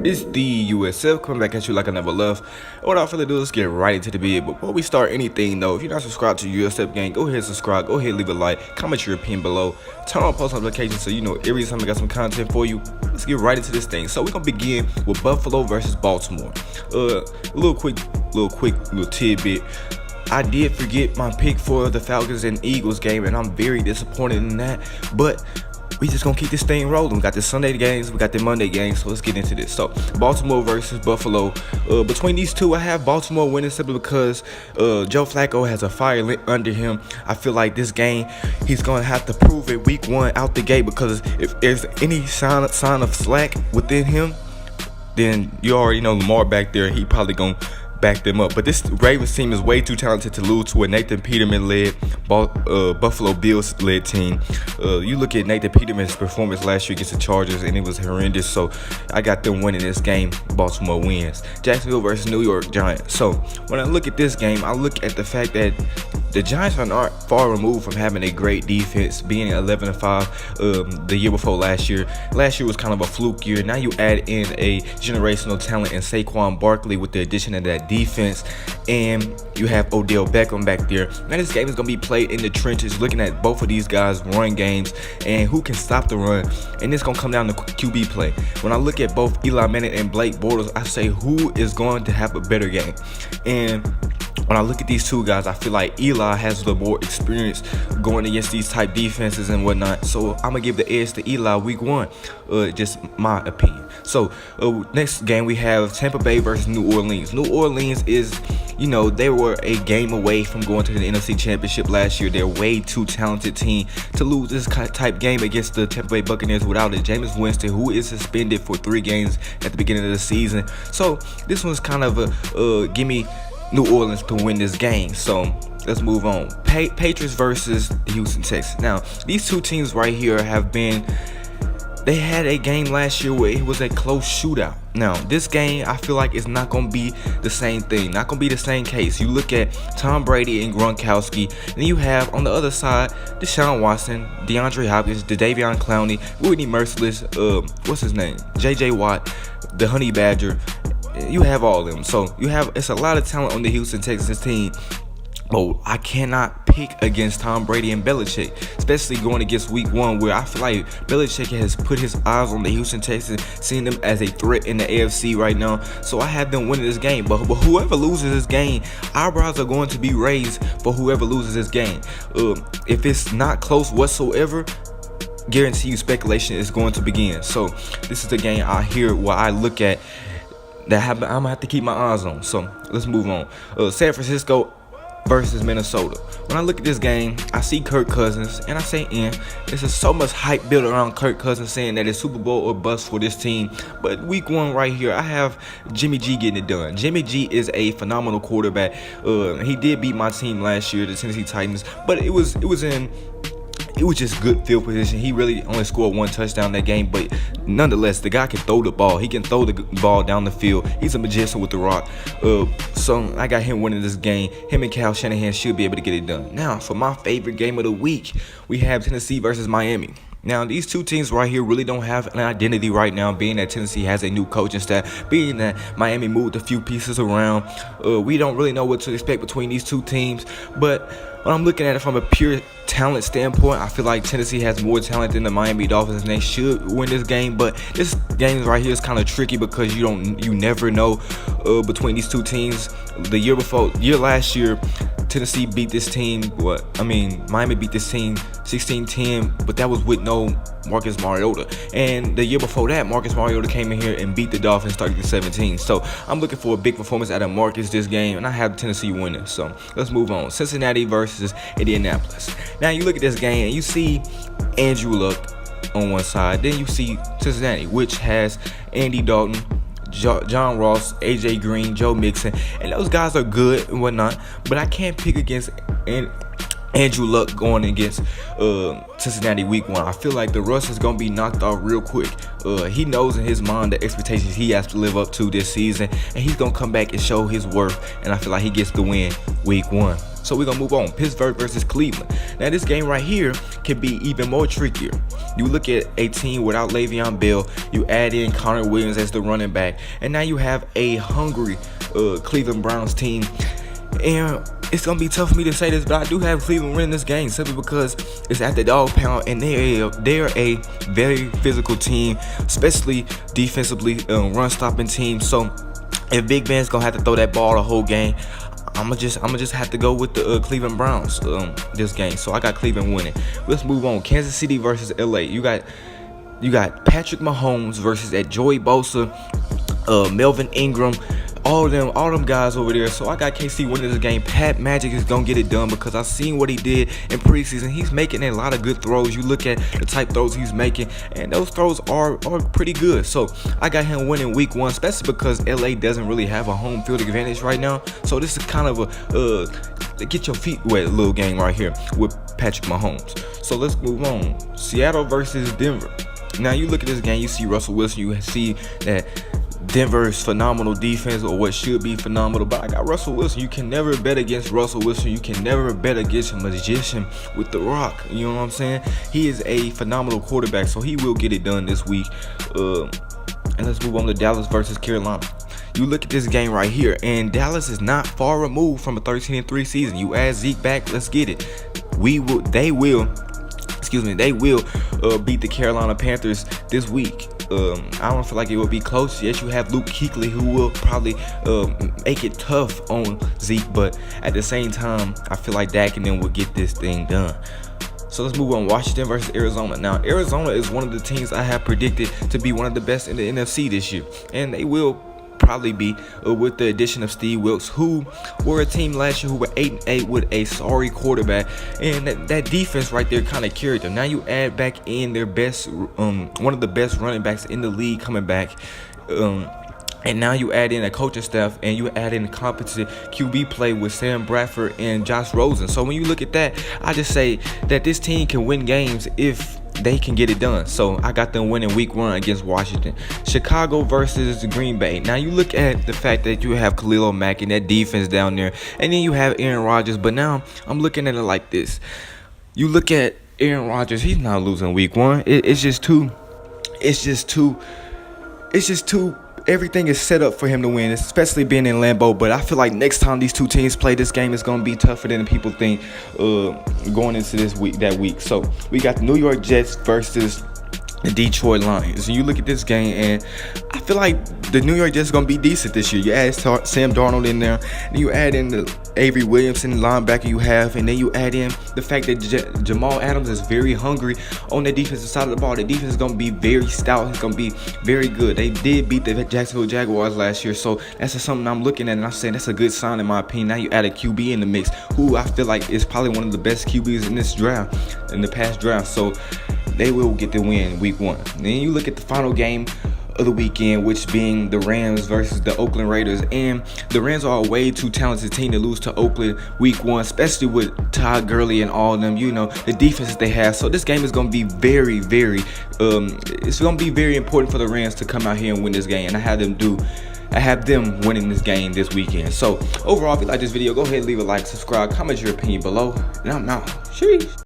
It's the USF coming back at you like I never left. Without further ado, let's get right into the video. Before we start anything though, if you're not subscribed to USF gang, go ahead and subscribe, go ahead and leave a like, comment your opinion below, turn on post notifications so you know every time I got some content for you. Let's get right into this thing. So we're gonna begin with Buffalo versus Baltimore. A little quick tidbit. I did forget my pick for the Falcons and Eagles game, and I'm very disappointed in that, but we just gonna keep this thing rolling. We got the Sunday games, we got the Monday games, so let's get into this. So Baltimore versus Buffalo. Between these two, I have Baltimore winning simply because Joe Flacco has a fire lit under him. I feel like this game, he's gonna have to prove it week one out the gate, because if there's any sign of slack within him, then you already know Lamar back there, he probably gonna back them up. But this Ravens team is way too talented to lose to a Nathan Peterman-led Buffalo Bills-led team. You look at Nathan Peterman's performance last year against the Chargers, and it was horrendous. So I got them winning this game. Baltimore wins. Jacksonville versus New York Giants. So when I look at this game, I look at the fact that the Giants are not far removed from having a great defense, being 11-5 the year before last year. Last year was kind of a fluke year. Now you add in a generational talent in Saquon Barkley with the addition of that defense, and you have Odell Beckham back there. Now this game is going to be played in the trenches, looking at both of these guys' run games and who can stop the run, and it's going to come down to QB play. When I look at both Eli Manning and Blake Bortles, I say who is going to have a better game. And when I look at these two guys, I feel like Eli has the more experience going against these type defenses and whatnot. So I'm going to give the edge to Eli week one. Just my opinion. So next game we have Tampa Bay versus New Orleans. New Orleans is, you know, they were a game away from going to the NFC Championship last year. They're way too talented team to lose this type game against the Tampa Bay Buccaneers without a Jameis Winston, who is suspended for 3 games at the beginning of the season. So this one's kind of a gimme New Orleans to win this game. So let's move on. Patriots versus the Houston Texans. Now these two teams right here they had a game last year where it was a close shootout. Now this game, I feel like it's not gonna be the same thing, not gonna be the same case. You look at Tom Brady and Gronkowski, and you have on the other side Deshaun Watson, DeAndre Hopkins, Jadeveon Clowney, Whitney Merciless, what's his name, J.J. Watt, the Honey Badger. You have all of them. So it's a lot of talent on the Houston Texans team. But I cannot pick against Tom Brady and Belichick, especially going against week one, where I feel like Belichick has put his eyes on the Houston Texans, seeing them as a threat in the AFC right now. So I have them winning this game. But whoever loses this game, eyebrows are going to be raised for whoever loses this game. If it's not close whatsoever, guarantee you speculation is going to begin. So this is the game I hear where I look at that I'm gonna have to keep my eyes on. So let's move on. San Francisco versus Minnesota. When I look at this game, I see Kirk Cousins, and I say, there's just so much hype built around Kirk Cousins, saying that it's Super Bowl or bust for this team. But week one right here, I have Jimmy G getting it done. Jimmy G is a phenomenal quarterback. He did beat my team last year, the Tennessee Titans, but it was just good field position. He really only scored 1 touchdown that game, but nonetheless, the guy can throw the ball. He can throw the ball down the field. He's a magician with the rock. So I got him winning this game. Him and Kyle Shanahan should be able to get it done. Now, for my favorite game of the week, we have Tennessee versus Miami. Now, these two teams right here really don't have an identity right now, being that Tennessee has a new coaching staff, being that Miami moved a few pieces around. We don't really know what to expect between these two teams, but when I'm looking at it from a pure talent standpoint, I feel like Tennessee has more talent than the Miami Dolphins, and they should win this game. But this game right here is kind of tricky because you never know between these two teams. Last year, Tennessee beat this team. Miami beat this team 16-10, but that was with no Marcus Mariota. And the year before that, Marcus Mariota came in here and beat the Dolphins 30-17. So I'm looking for a big performance out of Marcus this game, and I have Tennessee winning. So let's move on. Cincinnati versus Indianapolis. Now you look at this game and you see Andrew Luck on one side, then you see Cincinnati, which has Andy Dalton, John Ross, AJ Green, Joe Mixon, and those guys are good and whatnot, but I can't pick against Andrew Luck going against Cincinnati week one. I feel like the rust is going to be knocked off real quick. He knows in his mind the expectations he has to live up to this season, and he's going to come back and show his worth, and I feel like he gets the win week one. So we're gonna move on. Pittsburgh versus Cleveland. Now this game right here can be even more trickier. You look at a team without Le'Veon Bell, you add in Connor Williams as the running back, and now you have a hungry Cleveland Browns team. And it's gonna be tough for me to say this, but I do have Cleveland winning this game simply because it's at the dog pound, and they're a very physical team, especially defensively, run stopping team. So if Big Ben's gonna have to throw that ball the whole game, I'ma just have to go with the Cleveland Browns this game. So I got Cleveland winning. Let's move on. Kansas City versus LA. You got Patrick Mahomes versus that Joey Bosa, Melvin Ingram, all them guys over there. So I got KC winning this game. Pat Magic is gonna get it done because I've seen what he did in preseason. He's making a lot of good throws. You look at the type throws he's making, and those throws are pretty good. So I got him winning week 1, especially because LA doesn't really have a home field advantage right now. So this is kind of a get your feet wet little game right here with Patrick Mahomes. So let's move on. Seattle versus Denver. Now you look at this game, you see Russell Wilson, you see that Denver's phenomenal defense, or what should be phenomenal, but I got Russell Wilson. You can never bet against Russell Wilson. You can never bet against a magician with the rock. You know what I'm saying? He is a phenomenal quarterback, so he will get it done this week. And let's move on to Dallas versus Carolina. You look at this game right here, and Dallas is not far removed from a 13-3 season. You add Zeke back, let's get it. They will beat the Carolina Panthers this week. I don't feel like it will be close. Yes, you have Luke Kuechly, who will probably make it tough on Zeke, but at the same time, I feel like Dak and them will get this thing done. So let's move on. Washington versus Arizona. Now, Arizona is one of the teams I have predicted to be one of the best in the NFC this year, and they will probably be with the addition of Steve Wilks, who were a team last year who were 8-8 with a sorry quarterback, and that defense right there kind of carried them. Now you add back in their best, one of the best running backs in the league coming back, and now you add in a coaching staff, and you add in competent QB play with Sam Bradford and Josh Rosen. So when you look at that, I just say that this team can win games if they can get it done. So I got them winning week 1 against Washington. Chicago versus Green Bay. Now you look at the fact that you have Khalil Mack and that defense down there, and then you have Aaron Rodgers. But now I'm looking at it like this. You look at Aaron Rodgers, he's not losing week 1. It's just too everything is set up for him to win, especially being in Lambeau. But I feel like next time these two teams play, this game is going to be tougher than people think going into that week. So we got the New York Jets versus the Detroit Lions. And you look at this game, and I feel like the New York Jets is going to be decent this year. You add Sam Darnold in there, and you add in the Avery Williamson linebacker you have, and then you add in the fact that Jamal Adams is very hungry on the defensive side of the ball. The defense is going to be very stout. It's going to be very good. They did beat the Jacksonville Jaguars last year, so that's just something I'm looking at, and I'm saying that's a good sign in my opinion. Now you add a QB in the mix, who I feel like is probably one of the best QBs in this draft, in the past draft. So they will get the win week 1. And then you look at the final game of the weekend, which being the Rams versus the Oakland Raiders. And the Rams are a way too talented team to lose to Oakland week 1, especially with Todd Gurley and all of them, you know, the defenses they have. So this game is going to be very, very, it's going to be very important for the Rams to come out here and win this game. And I have them winning this game this weekend. So overall, if you like this video, go ahead and leave a like, subscribe, comment your opinion below, and I'm out. Sheesh.